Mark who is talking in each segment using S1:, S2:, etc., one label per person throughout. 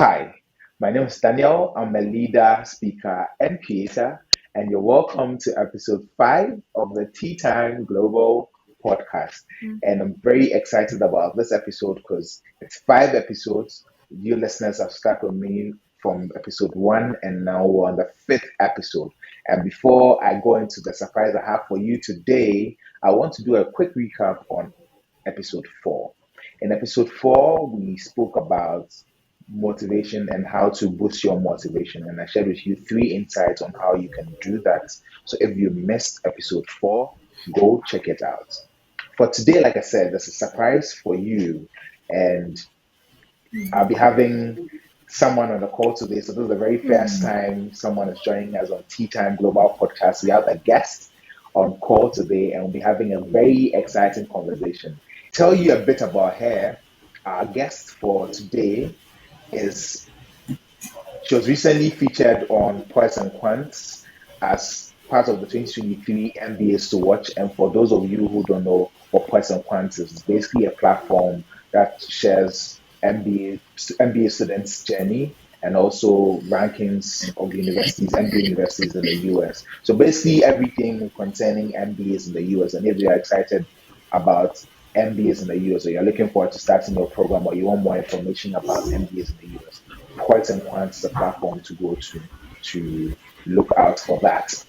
S1: Hi, my name is Daniel. I'm a leader, speaker, and creator, and you're welcome to episode 5 of the Tea Time Global podcast. And I'm very excited about this episode because it's 5 episodes. You listeners have stuck with me from episode 1, and now we're on the fifth episode. And before I go into the surprise I have for you today, I want to do a quick recap on episode 4. In episode 4, we spoke about motivation and how to boost your motivation. And I shared with you 3 insights on how you can do that. So if you missed episode 4, go check it out. For today, like I said, there's a surprise for you. And I'll be having someone on the call today. So this is the very first time someone is joining us on Tea Time Global Podcast. We have a guest on call today and we'll be having a very exciting conversation. Tell you a bit about her. Our guest for today is she was recently featured on Poets and Quants as part of the 2023 MBAs to Watch. And for those of you who don't know what Poets and Quants is, it's basically a platform that shares MBA students' journey and also rankings of universities, MBA universities in the US. So basically everything concerning MBAs in the US. And if you're excited about MBAs in the US or you're looking forward to starting your program or you want more information about MBAs in the US, Quartz and Quants is a platform to go to look out for that.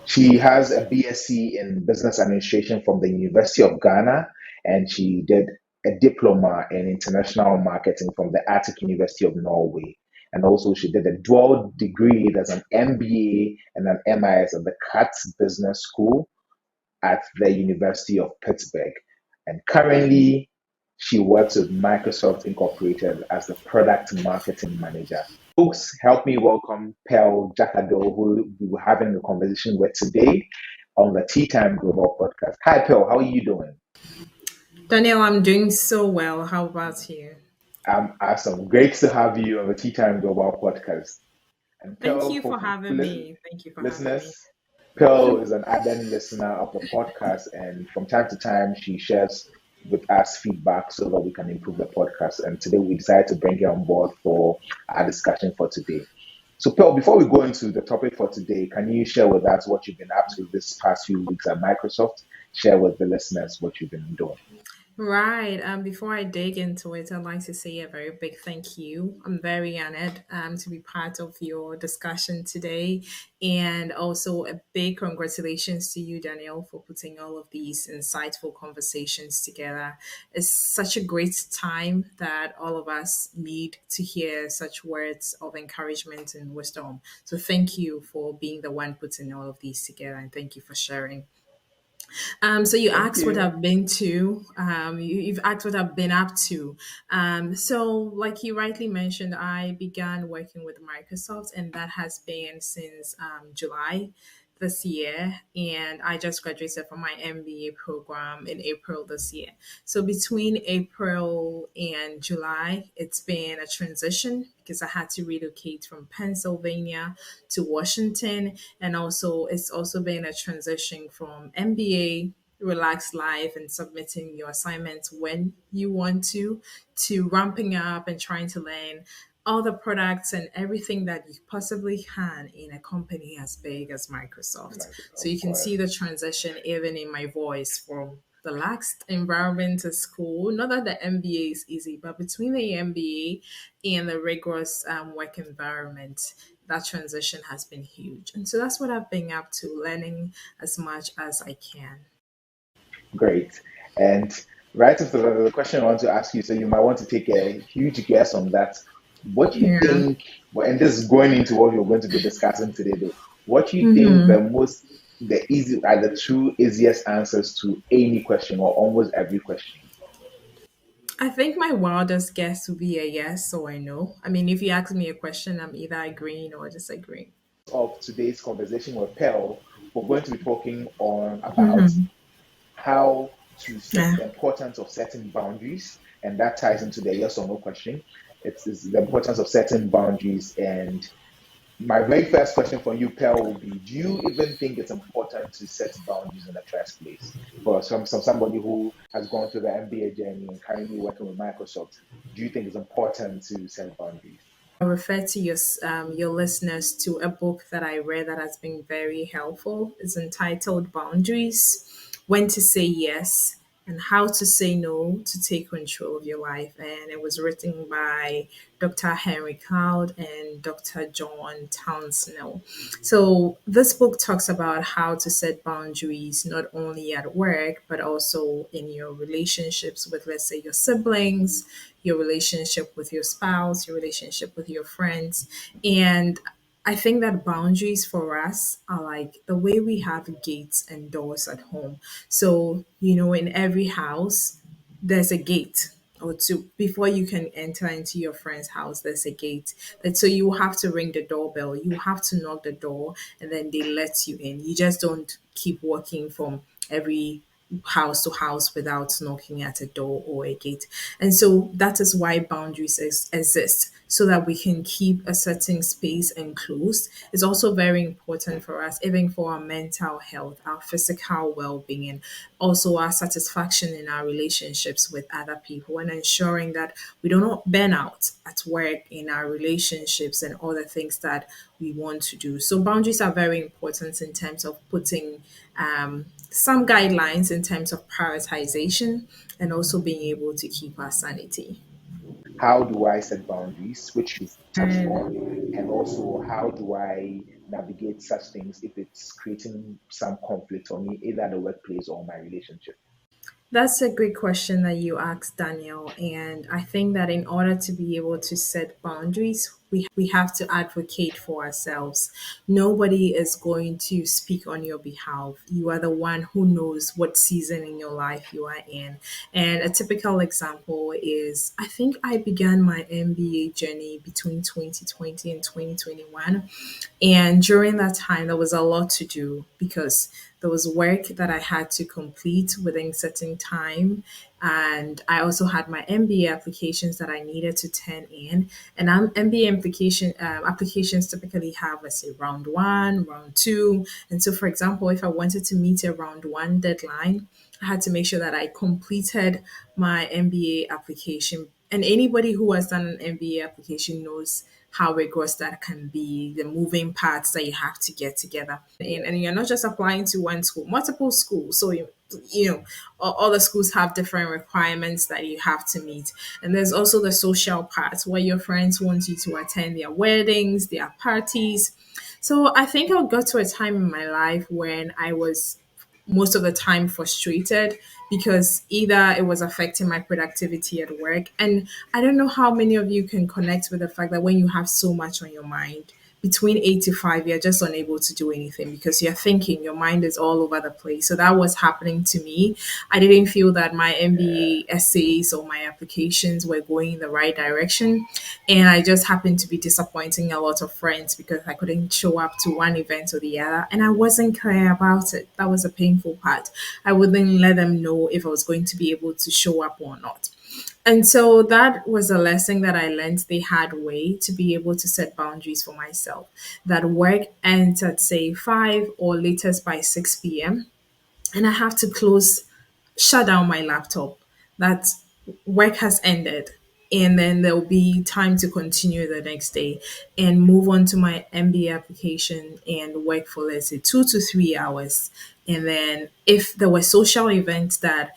S1: She has a BSc in Business Administration from the University of Ghana, and she did a diploma in International Marketing from the Arctic University of Norway. And also, she did a dual degree, that's an MBA and an MIS at the Katz Business School at the University of Pittsburgh. And currently, she works with Microsoft Incorporated as the product marketing manager. Folks, help me welcome Pearl Jakado, who we were having a conversation with today on the Tea Time Global podcast. Hi, Pearl. How are you doing?
S2: Daniel, I'm doing so well. How about you?
S1: I'm awesome. Great to have you on the Tea Time Global podcast. And
S2: Thank
S1: Pearl,
S2: you for
S1: for
S2: having me. Thank you for having me.
S1: listeners, Pearl is an ardent listener of the podcast, and from time to time, she shares with us feedback so that we can improve the podcast. And today, we decided to bring her on board for our discussion for today. So, Pearl, before we go into the topic for today, can you share with us what you've been up to this past few weeks at Microsoft? Share with the listeners what you've been doing.
S2: Right. Before I dig into it, I'd like to say a very big thank you. I'm very honored to be part of your discussion today. And also a big congratulations to you, Daniel, for putting all of these insightful conversations together. It's such a great time that all of us need to hear such words of encouragement and wisdom. So thank you for being the one putting all of these together and thank you for sharing. So you
S1: Thank
S2: asked what
S1: you.
S2: I've been to. You've asked what I've been up to. So like you rightly mentioned, I began working with Microsoft, and that has been since July this year. And I just graduated from my MBA program in April this year. So between April and July, it's been a transition because I had to relocate from Pennsylvania to Washington, and also it's also been a transition from MBA relaxed life and submitting your assignments when you want to ramping up and trying to learn all the products and everything that you possibly can in a company as big as Microsoft.
S1: Like,
S2: So
S1: of
S2: you can
S1: course.
S2: see the transition even in my voice from the relaxed environment to school. Not that the MBA is easy, but between the MBA and the rigorous work environment, that transition has been huge. And so that's what I've been up to, learning as much as I can.
S1: Great. And right after the question I want to ask you, so you might want to take a huge guess on that. What do you
S2: Yeah.
S1: think, well, and this is going into what we're going to be discussing today, though. What do you think the easy, are the two easiest answers to any question or almost every question
S2: I think my wildest guess would be a yes or a no. I mean, if you ask me a question, I'm either agreeing or disagreeing.
S1: of today's conversation with Pearl? We're going to be talking on about how to set
S2: Yeah.
S1: the importance of setting boundaries, and that ties into the yes or no question. It's the importance of setting boundaries and My very first question for you, Pearl, will be: do you even think it's important to set boundaries in the first place? For somebody who has gone through the MBA journey and currently working with Microsoft, do you think it's important to set boundaries?
S2: Refer to your listeners to a book that I read that has been very helpful. It's entitled Boundaries: When to Say Yes and How to Say No to Take Control of Your Life. And it was written by Dr. Henry Cloud and Dr. John Townsend. So this book talks about how to set boundaries not only at work but also in your relationships with, let's say, your siblings, your relationship with your spouse, your relationship with your friends. And I think that boundaries for us are like the way we have gates and doors at home. So, in every house, there's a gate or two before you can enter into your friend's house. There's a gate, and so you have to ring the doorbell, you have to knock the door, and then they let you in. You just don't keep walking from every house to house without knocking at a door or a gate. And so that is why boundaries exist, so that we can keep a certain space enclosed. It's also very important for us, even for our mental health, our physical well being, also our satisfaction in our relationships with other people, and ensuring that we do not burn out at work, in our relationships, and all the things that we want to do. So, boundaries are very important in terms of putting some guidelines in terms of prioritization and also being able to keep our sanity.
S1: How do I set boundaries, which you've touched on, and also how do I navigate such things if it's creating some conflict for me, either at the workplace or my relationship?
S2: That's a great question that you asked, Daniel. And I think that in order to be able to set boundaries, we have to advocate for ourselves. Nobody is going to speak on your behalf. You are the one who knows what season in your life you are in. And a typical example is, I think I began my MBA journey between 2020 and 2021. And during that time, there was a lot to do because there was work that I had to complete within certain time. And I also had my MBA applications that I needed to turn in. And MBA applications typically have, let's say, round one, round two. And so, for example, if I wanted to meet a round one deadline, I had to make sure that I completed my MBA application. And anybody who has done an MBA application knows how rigorous that can be, the moving parts that you have to get together. And you're not just applying to one school, multiple schools. So all the schools have different requirements that you have to meet. And there's also the social part where your friends want you to attend their weddings, their parties. So I think I got to a time in my life when I was most of the time frustrated because either it was affecting my productivity at work. And I don't know how many of you can connect with the fact that when you have so much on your mind, between 8 to 5, you're just unable to do anything because you're thinking, your mind is all over the place. So that was happening to me. I didn't feel that my
S1: Yeah.
S2: MBA essays or my applications were going in the right direction. And I just happened to be disappointing a lot of friends because I couldn't show up to one event or the other. And I wasn't clear about it. That was a painful part. I wouldn't let them know if I was going to be able to show up or not. And so that was a lesson that I learned the hard way, to be able to set boundaries for myself. That work ends at, say, 5 or latest by 6 p.m. And I have to shut down my laptop. That work has ended. And then there'll be time to continue the next day and move on to my MBA application and work for, let's say, 2 to 3 hours. And then if there were social events that,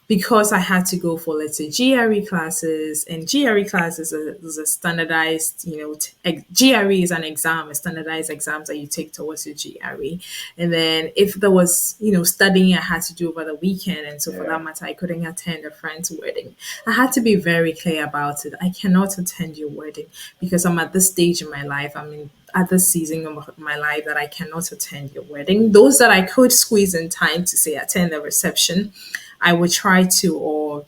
S2: because I had to go for, let's say, GRE classes, and GRE classes is a standardized, GRE is an exam, a standardized exams that you take towards your GRE. And then if there was, studying I had to do over the weekend, and so for
S1: Yeah.
S2: that matter, I couldn't attend a friend's wedding. I had to be very clear about it. I cannot attend your wedding because I'm at this stage in my life. I'm in at this season of my life that I cannot attend your wedding. Those that I could squeeze in time to say attend the reception, I would try to, or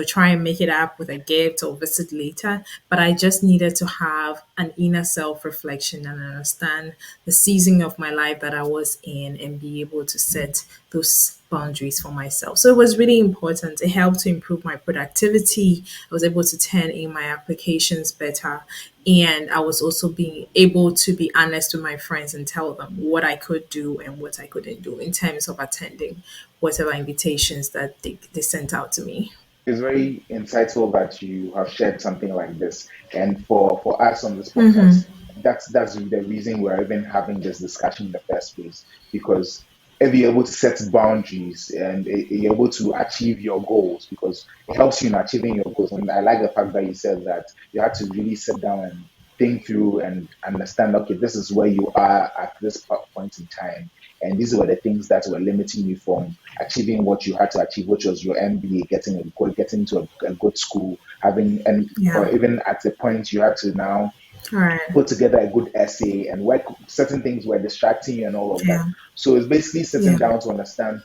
S2: try and make it up with a gift or visit later. But I just needed to have an inner self reflection and understand the season of my life that I was in and be able to set those boundaries for myself. So it was really important. It helped to improve my productivity. I was able to turn in my applications better. And I was also being able to be honest with my friends and tell them what I could do and what I couldn't do in terms of attending whatever invitations that they sent out to me.
S1: It's very insightful that you have shared something like this. And for us on this podcast, that's the reason we're even having this discussion in the first place. Because if you're able to set boundaries and you're able to achieve your goals, because it helps you in achieving your goals. And I like the fact that you said that you had to really sit down and think through and understand, okay, this is where you are at this point in time. And these were the things that were limiting you from achieving what you had to achieve, which was your MBA, getting to a good school, having, and
S2: Yeah.
S1: or even at the point you had to now
S2: All right.
S1: put together a good essay and work. Certain things were distracting you and all of that.
S2: Yeah.
S1: So it's basically sitting
S2: Yeah.
S1: down to understand,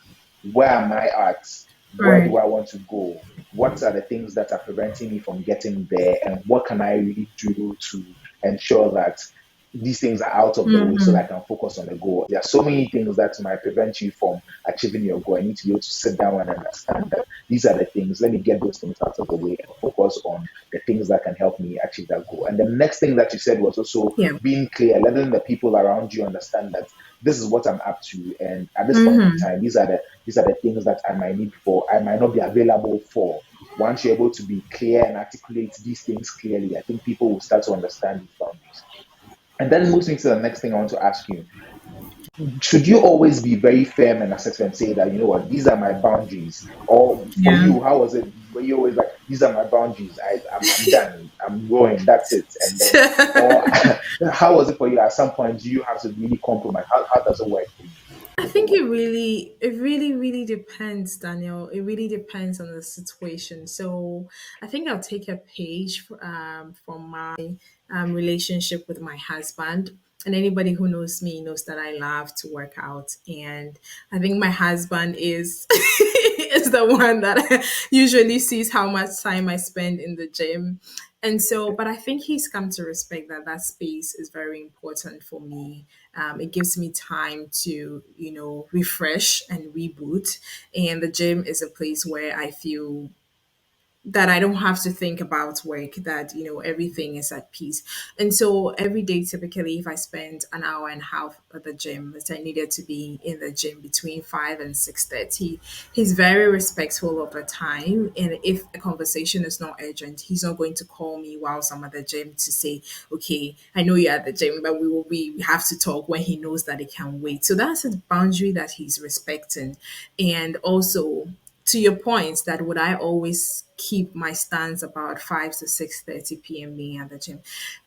S1: where am I at? Where do
S2: Right.
S1: I want to go? What are the things that are preventing me from getting there? And what can I really do to ensure that these things are out of the way so that I can focus on the goal? There are so many things that might prevent you from achieving your goal. I need to be able to sit down and understand that these are the things. Let me get those things out of the way and focus on the things that can help me achieve that goal. And the next thing that you said was also
S2: Yeah.
S1: being clear, letting the people around you understand that this is what I'm up to, and at this point in time, these are the things that I might need for, I might not be available for. Once you're able to be clear and articulate these things clearly, I think people will start to understand these boundaries. And that moves me to the next thing I want to ask you. Should you always be very firm and assertive and say that, you know what, these are my boundaries? Or for
S2: Yeah.
S1: you, how was it? Were you always like, these are my boundaries, I'm done, I'm going, that's it? And then, or how was it for you? At some point, do you have to really compromise? How does it work for you?
S2: I think it really depends, Daniel. It really depends on the situation. So I think I'll take a page from my relationship with my husband. And anybody who knows me knows that I love to work out, and I think my husband is is the one that usually sees how much time I spend in the gym. And so, but I think he's come to respect that that space is very important for me. It gives me time to, refresh and reboot. And the gym is a place where I feel that I don't have to think about work, that, everything is at peace. And so every day, typically, if I spend an hour and a half at the gym, that I needed to be in the gym between 5 and 6:30, he's very respectful of the time. And if a conversation is not urgent, he's not going to call me whilst I'm at the gym to say, okay, I know you're at the gym, but we have to talk, when he knows that it can wait. So that's a boundary that he's respecting. And also, to your point, that would I always keep my stance about 5 to 6:30 p.m. being at the gym?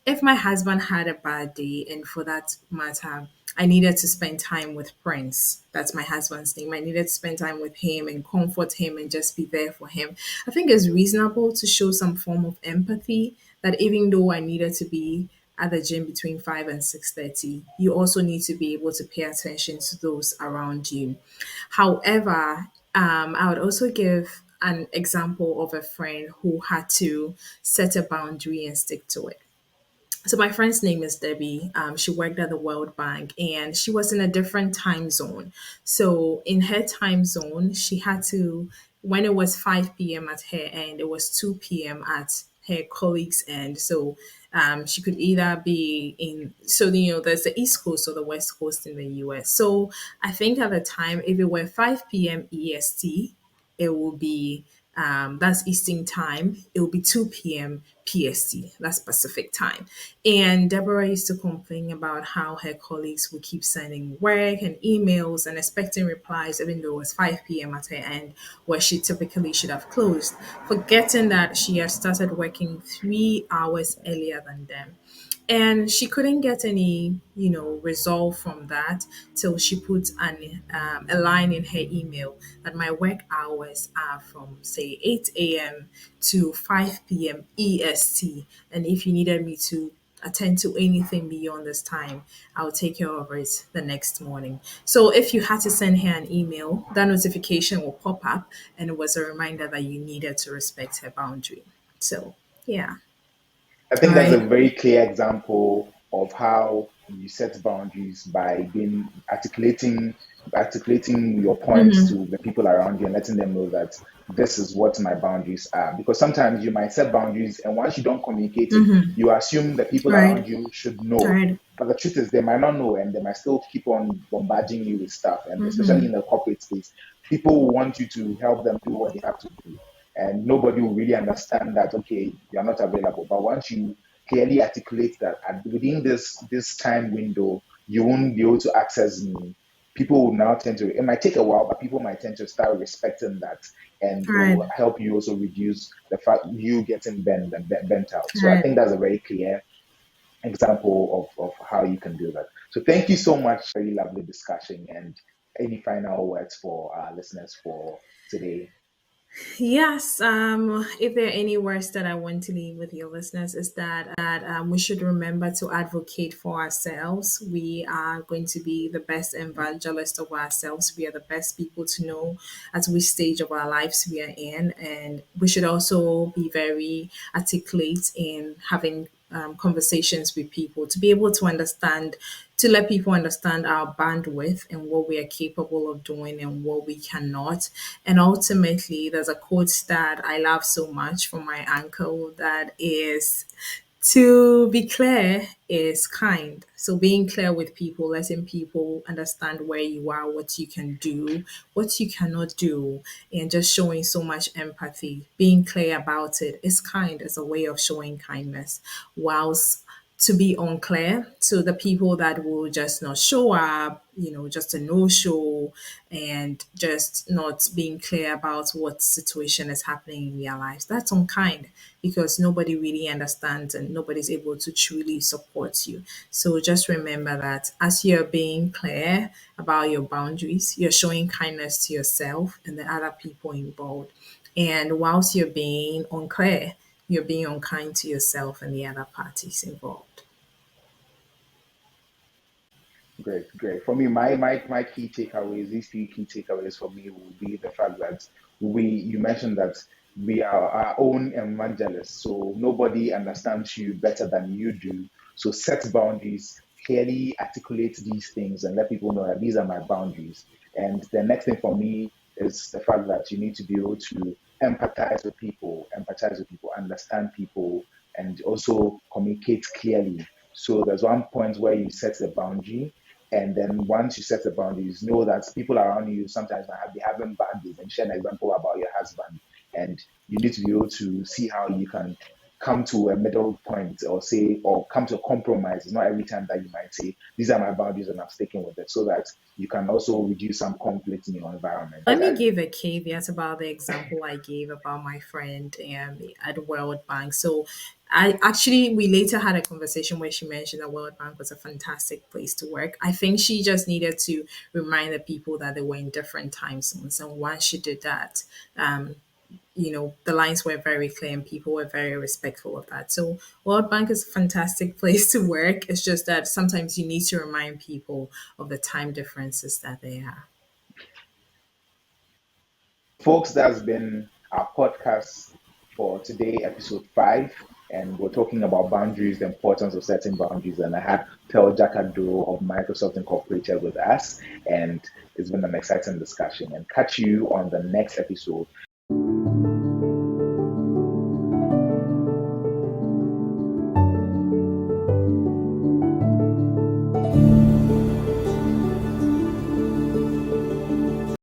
S2: If my husband had a bad day, and for that matter, I needed to spend time with Prince, that's my husband's name, I needed to spend time with him and comfort him and just be there for him, I think it's reasonable to show some form of empathy, that even though I needed to be at the gym between 5 and 6:30, you also need to be able to pay attention to those around you. However, I would also give an example of a friend who had to set a boundary and stick to it. So my friend's name is Debbie. She worked at the World Bank, and she was in a different time zone. So in her time zone, she had to, when it was 5 p.m. at her end, it was 2 p.m. at her colleague's end. So she could either be in, so there's the East Coast or the West Coast in the US. So I think at the time, if it were 5 p.m. EST, it will be, that's Eastern time. It will be 2 p.m. PST. That's Pacific time. And Deborah used to complain about how her colleagues would keep sending work and emails and expecting replies, even though it was 5 p.m. at her end, where she typically should have closed, forgetting that she had started working 3 hours earlier than them. And she couldn't get any, resolve from that till she put a line in her email that my work hours are from, say, 8 a.m. to 5 p.m. EST. And if you needed me to attend to anything beyond this time. I'll take care of it the next morning. So if you had to send her an email, that notification will pop up and it was a reminder that you needed to respect her boundary. So, yeah.
S1: I
S2: All
S1: think that's a
S2: right.
S1: very clear example of how you set boundaries by being articulating your points to the people around you and letting them know that this is what my boundaries are. Because sometimes you might set boundaries and once you don't communicate it, you assume the people
S2: Right.
S1: around you should know.
S2: Right.
S1: But the truth is they might not know and they might still keep on bombarding you with stuff. And especially in the corporate space, people will want you to help them do what they have to do and nobody will really understand that okay you're not available but once you clearly articulate that within this time window you won't be able to access me, people will now tend to, it might take a while but people might tend to start respecting that and it
S2: Right.
S1: will help you also reduce the fact you getting bent out. So I
S2: Right.
S1: think that's a very clear example of how you can do that. So thank you so much, very lovely discussion, and any final words for our listeners for today?
S2: Yes, if there are any words that I want to leave with your listeners is that we should remember to advocate for ourselves. We are going to be the best evangelist of ourselves. We are the best people to know at which stage of our lives we are in, and we should also be very articulate in having conversations with people to be able to understand, to let people understand our bandwidth and what we are capable of doing and what we cannot. And ultimately, there's a quote that I love so much from my uncle that is, to be clear is kind. So being clear with people, letting people understand where you are, what you can do, what you cannot do, and just showing so much empathy. Being clear about it is kind, as a way of showing kindness. Whilst to be unclear to the people that will just not show up, just a no show, and just not being clear about what situation is happening in their lives. That's unkind because nobody really understands and nobody's able to truly support you. So just remember that as you're being clear about your boundaries, you're showing kindness to yourself and the other people involved. And whilst you're being unclear, you're being unkind to yourself and the other parties involved.
S1: Great, great. For me, my key takeaways, these three key takeaways for me will be the fact that you mentioned that we are our own evangelists, so nobody understands you better than you do. So set boundaries, clearly articulate these things and let people know that these are my boundaries. And the next thing for me is the fact that you need to be able to empathize with people, understand people, and also communicate clearly. So there's one point where you set the boundary, and then once you set the boundaries, know that people around you sometimes might be having bad days. And share an example about your husband, and you need to be able to see how you can come to a middle point or say or come to a compromise. It's not every time that you might say these are my boundaries and I'm sticking with it, so that you can also reduce some conflict in your environment.
S2: Let me give a caveat about the example I gave about my friend at World Bank. So, we later had a conversation where she mentioned that World Bank was a fantastic place to work. I think she just needed to remind the people that they were in different time zones. And once she did that, um, the lines were very clear and people were very respectful of that. So, World Bank is a fantastic place to work. It's just that sometimes you need to remind people of the time differences that they have.
S1: Folks, that's been our podcast for today, episode 5. And we're talking about boundaries, the importance of setting boundaries. And I had Tel Jakado of Microsoft Incorporated with us. And it's been an exciting discussion. And catch you on the next episode.